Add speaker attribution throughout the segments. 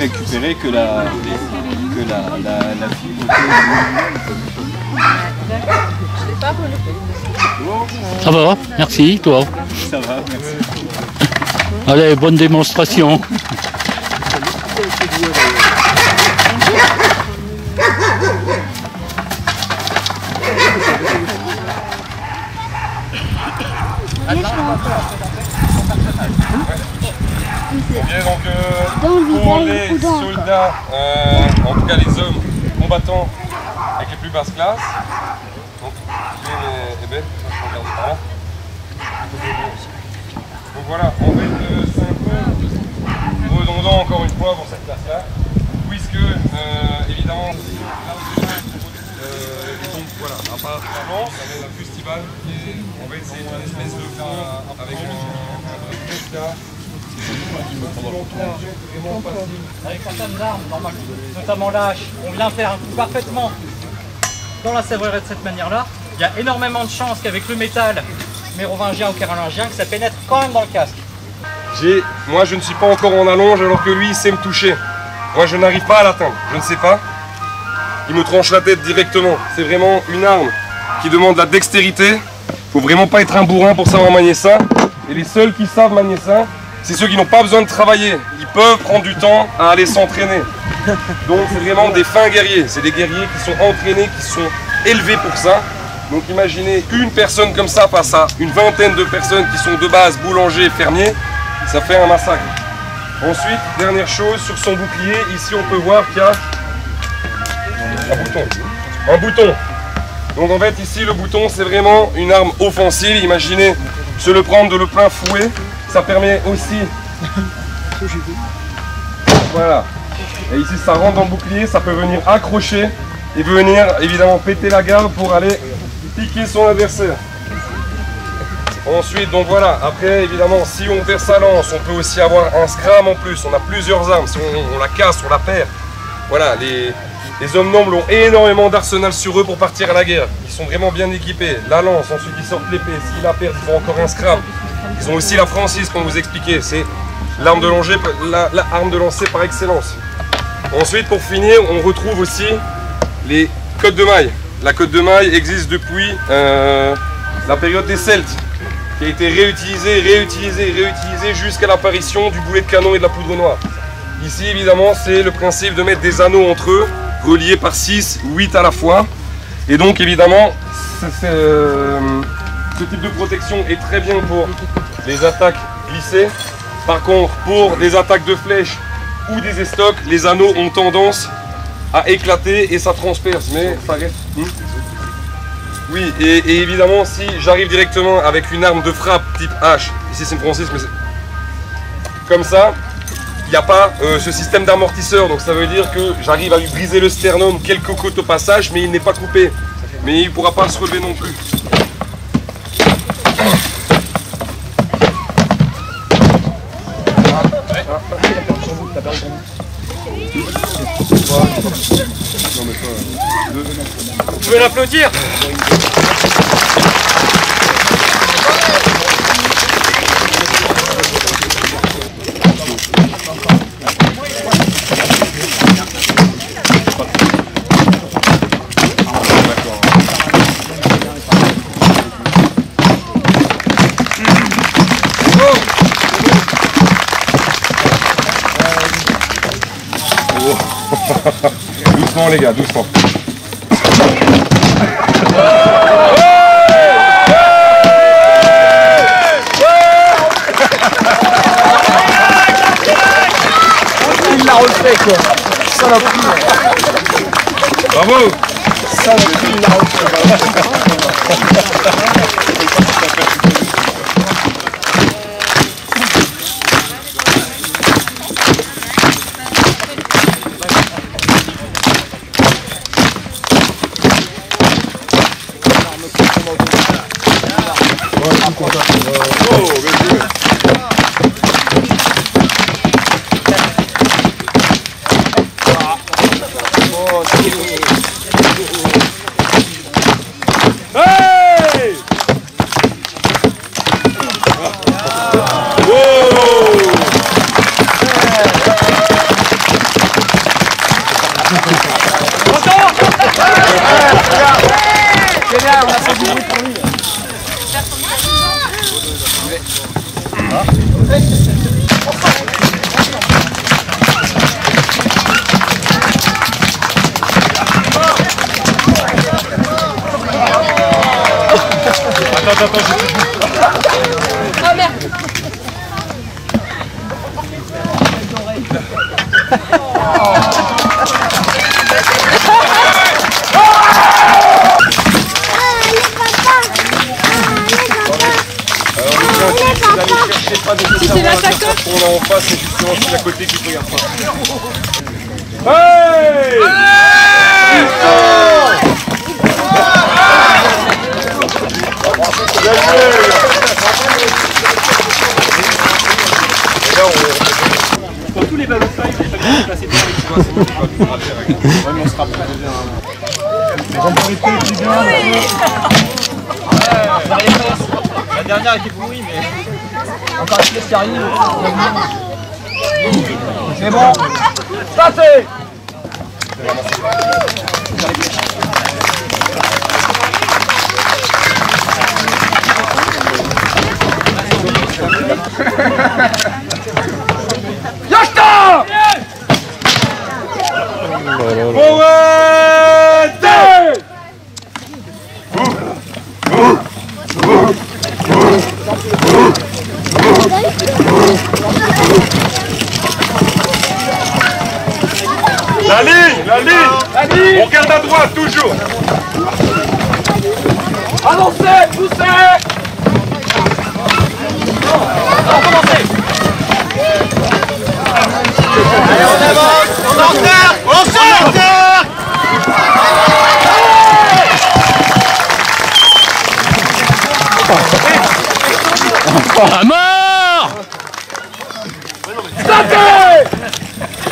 Speaker 1: récupérer que la fibre.
Speaker 2: Ça va, merci, toi.
Speaker 1: Ça va, merci.
Speaker 2: Allez, bonne démonstration.
Speaker 3: Donc pour les soldats, en tout cas les hommes combattants avec les plus basses classes, donc donc voilà, en fait c'est un peu redondant encore une fois pour cette classe-là, puisque évidemment, et donc voilà, à part avant, ça va être un festival qui est, en fait c'est une espèce de fond avec un festival.
Speaker 4: Avec certaines armes, notamment la hache, on vient faire un coup parfaitement dans la serrure de cette manière-là. Il y a énormément de chances qu'avec le métal mérovingien ou carolingien, que ça pénètre quand même dans le casque.
Speaker 3: Moi je ne suis pas encore en allonge alors que lui il sait me toucher. Moi je n'arrive pas à l'atteindre, je ne sais pas. Il me tranche la tête directement. C'est vraiment une arme qui demande la dextérité. Faut vraiment pas être un bourrin pour savoir manier ça. Et les seuls qui savent manier ça, c'est ceux qui n'ont pas besoin de travailler. Ils peuvent prendre du temps à aller s'entraîner. Donc c'est vraiment des fins guerriers. C'est des guerriers qui sont entraînés, qui sont élevés pour ça. Donc imaginez une personne comme ça face à une vingtaine de personnes qui sont de base boulangers, fermiers. Ça fait un massacre. Ensuite, dernière chose, sur son bouclier, ici on peut voir qu'il y a un bouton. Un bouton. Donc en fait ici le bouton c'est vraiment une arme offensive. Imaginez se le prendre de le plein fouet. Ça permet aussi, voilà, et ici ça rentre dans le bouclier, ça peut venir accrocher et venir évidemment péter la garde pour aller piquer son adversaire. Ensuite, donc voilà, après évidemment si on perd sa lance, on peut aussi avoir un scram en plus, on a plusieurs armes, si on la casse, on la perd. Voilà, les hommes nobles ont énormément d'arsenal sur eux pour partir à la guerre, ils sont vraiment bien équipés. La lance, ensuite ils sortent l'épée, s'ils la perdent, ils font encore un scram. Ils ont aussi la francis, comme vous expliquez, c'est l'arme de lancer par excellence. Ensuite, pour finir, on retrouve aussi les cottes de maille. La cotte de maille existe depuis la période des Celtes, qui a été réutilisée jusqu'à l'apparition du boulet de canon et de la poudre noire. Ici, évidemment, c'est le principe de mettre des anneaux entre eux, reliés par 6 ou 8 à la fois. Et donc, évidemment, ce type de protection est très bien pour les attaques glissées. Par contre, pour des attaques de flèches ou des estocs, les anneaux ont tendance à éclater et ça transperce. Mais ça reste. Oui, et évidemment, si j'arrive directement avec une arme de frappe type hache, ici c'est une Francis, mais c'est comme ça, il n'y a pas ce système d'amortisseur. Donc ça veut dire que j'arrive à lui briser le sternum, quelques côtes au passage, mais il n'est pas coupé. Mais il ne pourra pas se relever non plus.
Speaker 4: Vous pouvez l'applaudir.
Speaker 3: Doucement les gars, doucement.
Speaker 5: Il l'a refait quoi.
Speaker 3: Bravo.
Speaker 5: Il l'a refait. Génial, on a fait du bruit pour lui.
Speaker 3: Attends,
Speaker 6: Oh merde.
Speaker 3: C'est la sacoche. On est en face, c'est justement celui à côté qui regarde pas. Hey!
Speaker 4: Pour tous les ballons de paille, il faut les placer dedans.
Speaker 3: On se rappelle
Speaker 4: La dernière était pourrie, mais...
Speaker 5: Encore une pièce qui arrive. C'est bon. Passez. Yachta!
Speaker 3: La ligne. On regarde à droite, toujours.
Speaker 5: Avancez, poussez.
Speaker 4: Recommencez. Allez, on avance. On en terre. On sort.
Speaker 2: À mort!
Speaker 5: Santé!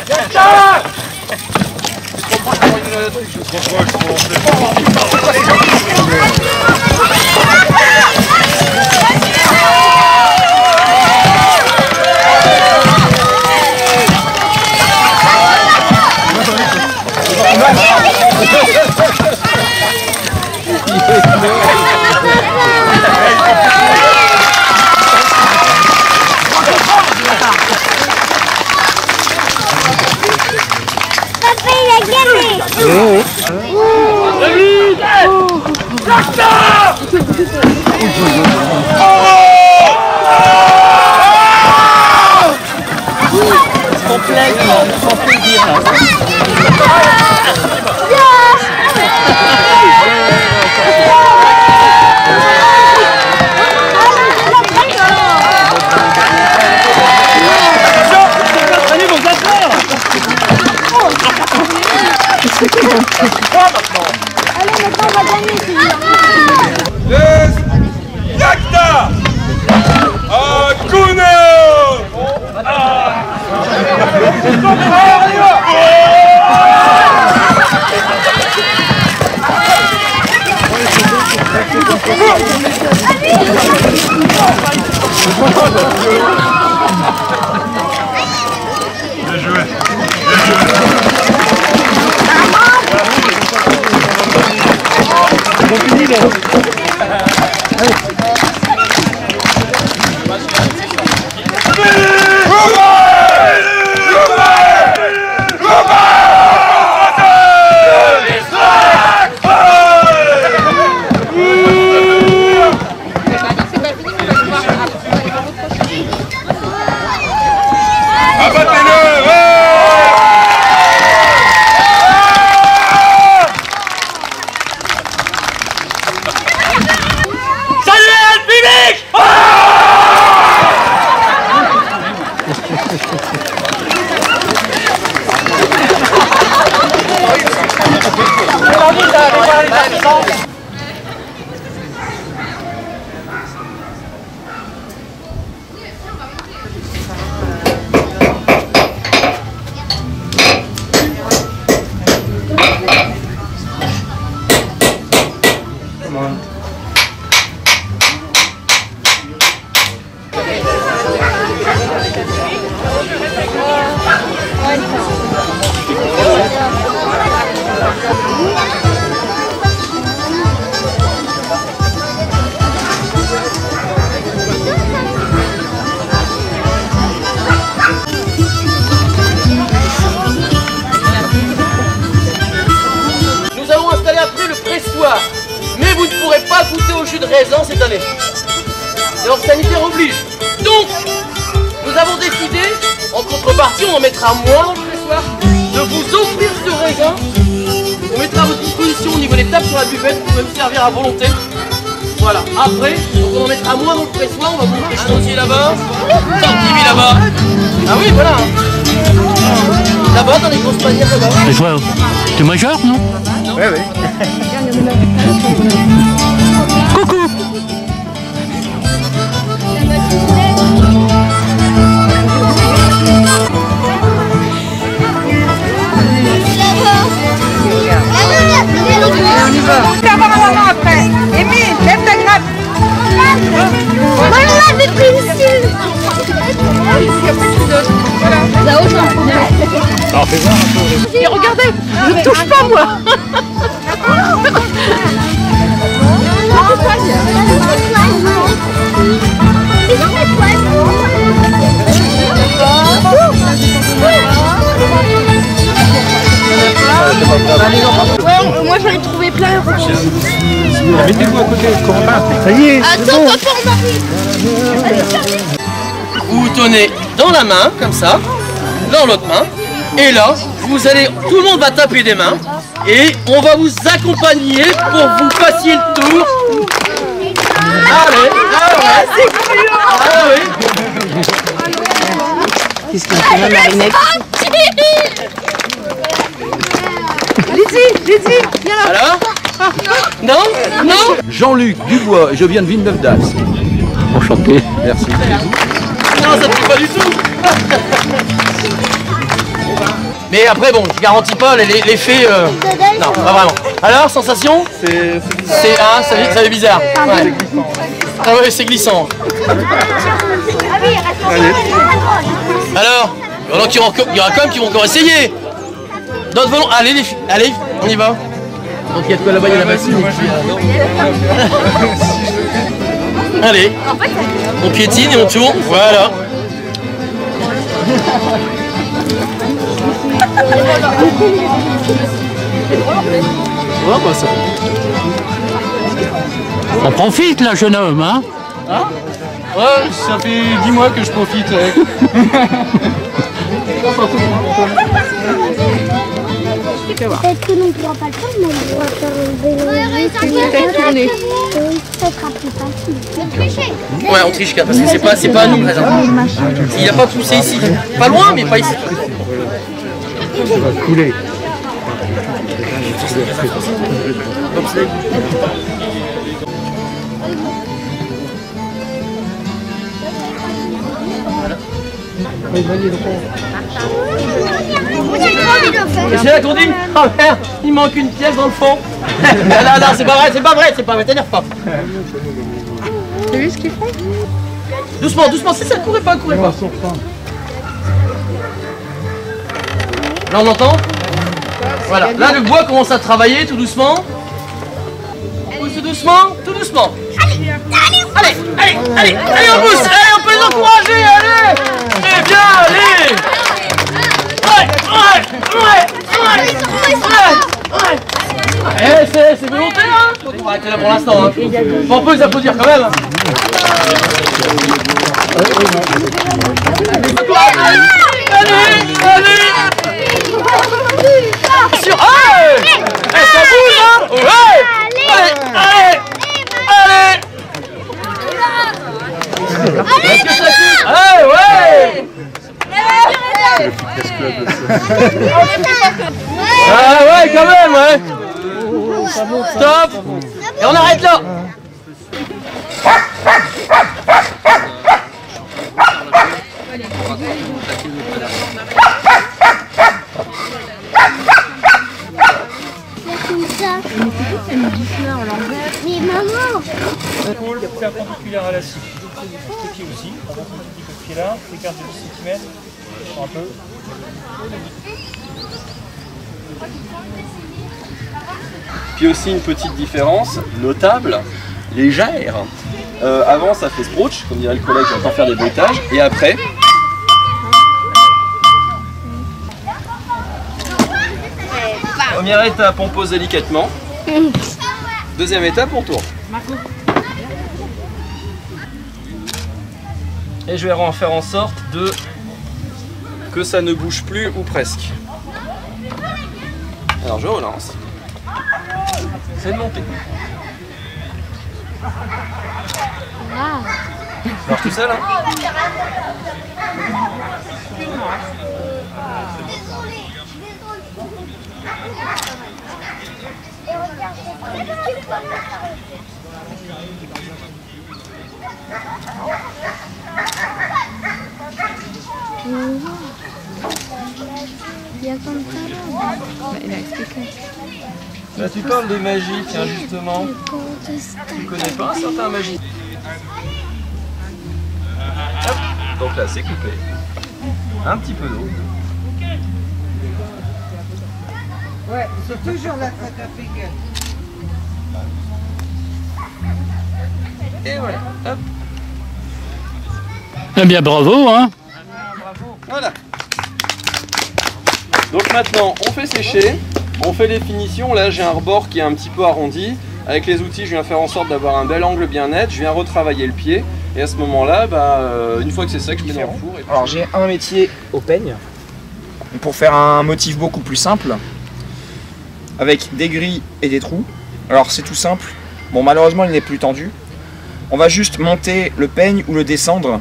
Speaker 5: Yachta!
Speaker 6: Allez, maintenant on va gagner celui-là.
Speaker 3: Les Yachta! Kuno! Bien joué.
Speaker 2: On finit là.
Speaker 4: Salut!
Speaker 7: Nous allons installer après le pressoir, mais vous ne pourrez pas goûter au jus de raisin cette année. L'ordre sanitaire oblige. Donc, nous avons décidé, en contrepartie, on en mettra moins dans le pressoir, de vous offrir ce raisin. On mettra à votre disposition au niveau des tables sur la buvette, vous pouvez me servir à volonté. Voilà, après, donc on en mettra moins dans le pressoir, on va vous montrer chantier là-bas, Tartivi là-bas. Ah oui, voilà. Là-bas, dans les grosses panières là-bas.
Speaker 2: Et toi, t'es majeur, non?
Speaker 3: Ouais, ouais.
Speaker 2: Coucou.
Speaker 6: On y va. Tu vas voir un moment après. Amy, lève ta grappe. Moi, je l'avais pris ici. Là haut, j'en prends.
Speaker 2: Alors, fais voir un peu.
Speaker 7: Et regardez, je ne touche pas moi.
Speaker 6: Ouais, moi j'en ai trouvé plein.
Speaker 1: Mettez-vous à côté, Corentin. Ça y est,
Speaker 6: Attends, papa, on arrive.
Speaker 7: Vous tenez dans la main, comme ça, dans l'autre main, et là, vous allez, tout le monde va taper des mains, et on va vous accompagner pour que vous fassiez le tour. Allez, allez.
Speaker 6: Qu'est-ce qu'il fait, Marinette? Lizzie, viens là.
Speaker 7: Alors? Non? Non?
Speaker 8: Jean-Luc Dubois, je viens de Villeneuve-d'Ascq.
Speaker 2: Enchanté.
Speaker 8: Merci.
Speaker 7: Non, ça ne fait pas du tout. Mais après, bon, je garantis pas l'effet. Non, pas vraiment. Alors, sensation? C'est ça fait bizarre. Ouais. Ah ouais, c'est glissant. Alors, il y aura quand même qui vont encore essayer. D'autres volons. Allez, les filles, allez, on y va. Donc il y a de quoi là-bas, il y a la bassine. Allez, on piétine et on tourne, voilà.
Speaker 8: Oh, bah, ça...
Speaker 2: On profite là, jeune homme, hein?
Speaker 1: Ouais, ça fait 10 mois que je profite.
Speaker 6: Peut-être que nous ne pourrons pas le faire, mais on pourra faire un vélo. Tourner. Ça sera plus facile.
Speaker 7: Ouais, on triche parce que c'est pas à nous, par exemple. Il n'a pas poussé ici. Pas loin, mais pas ici.
Speaker 1: Ça va couler.
Speaker 7: Et c'est là qu'on dit, oh merde, il manque une pièce dans le fond. Non, c'est pas vrai, t'énerve pas.
Speaker 6: T'as vu ce qu'ils font?
Speaker 7: Doucement, si ça courrait pas. Là on entend? Voilà, là le bois commence à travailler tout doucement. Pousse tout doucement. Allez, on pousse, allez, on peut les encourager, allez. Et bien, allez. Ouais. C'est volontaire, hein. On va arrêter là pour l'instant, hein. On peut les applaudir quand même. Allez. Sur, allez. Ça bouge, hein. Ouais. Allez. Est-ce que ça coûte? Allez, ouais. Ah ouais, quand même, ouais. Stop. Et on arrête là.
Speaker 9: Là, on l'enlève.
Speaker 6: Mais maman!
Speaker 4: L'épaule perpendiculaire à la scie. Les pieds aussi. On va prendre un petit peu de pied là. Écart de 10 cm. Un peu.
Speaker 3: Puis aussi une petite différence notable, légère. Avant ça fait sprouch, comme dirait le collègue, j'entends faire des bruitages, et après. Première étape, on pose délicatement. Deuxième étape, on tourne. Et je vais en faire en sorte que ça ne bouge plus ou presque. Alors je relance. C'est de monter. Ça marche tout seul, hein?
Speaker 6: Il y a comme ça là.
Speaker 9: Il a expliqué.
Speaker 3: Là tu parles de magie, tiens justement. Tu connais pas un certain magie? Hop. Donc là c'est coupé. Un petit peu d'eau.
Speaker 10: Ouais, c'est toujours la traque à piquer.
Speaker 3: Et voilà, hop.
Speaker 2: Eh bien, bravo, hein.
Speaker 3: Voilà. Donc maintenant, on fait sécher, on fait les finitions. Là, j'ai un rebord qui est un petit peu arrondi. Avec les outils, je viens faire en sorte d'avoir un bel angle bien net. Je viens retravailler le pied. Et à ce moment-là, une fois que c'est sec, je mets dans le four.
Speaker 11: Alors, j'ai un métier au peigne pour faire un motif beaucoup plus simple, avec des grilles et des trous. Alors, c'est tout simple. Bon, malheureusement, il n'est plus tendu. On va juste monter le peigne ou le descendre,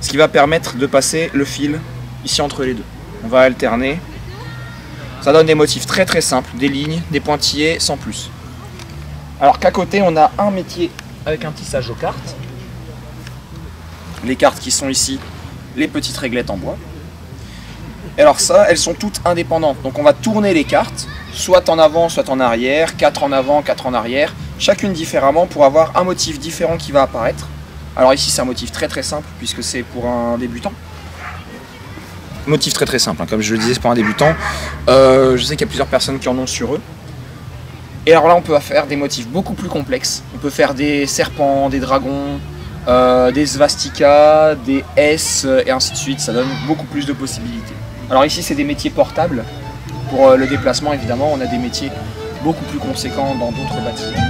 Speaker 11: ce qui va permettre de passer le fil ici entre les deux. On va alterner. Ça donne des motifs très très simples, des lignes, des pointillés, sans plus. Alors qu'à côté, on a un métier avec un tissage aux cartes. Les cartes qui sont ici, les petites réglettes en bois. Et alors ça, elles sont toutes indépendantes. Donc on va tourner les cartes, soit en avant, soit en arrière, 4 en avant, 4 en arrière, chacune différemment pour avoir un motif différent qui va apparaître. Alors ici c'est un motif très très simple puisque c'est pour un débutant. Motif très très simple, hein, comme je le disais, c'est pour un débutant. Je sais qu'il y a plusieurs personnes qui en ont sur eux. Et alors là on peut faire des motifs beaucoup plus complexes. On peut faire des serpents, des dragons, des svastikas, des S et ainsi de suite. Ça donne beaucoup plus de possibilités. Alors ici c'est des métiers portables. Pour le déplacement évidemment, on a des métiers beaucoup plus conséquents dans d'autres bâtiments.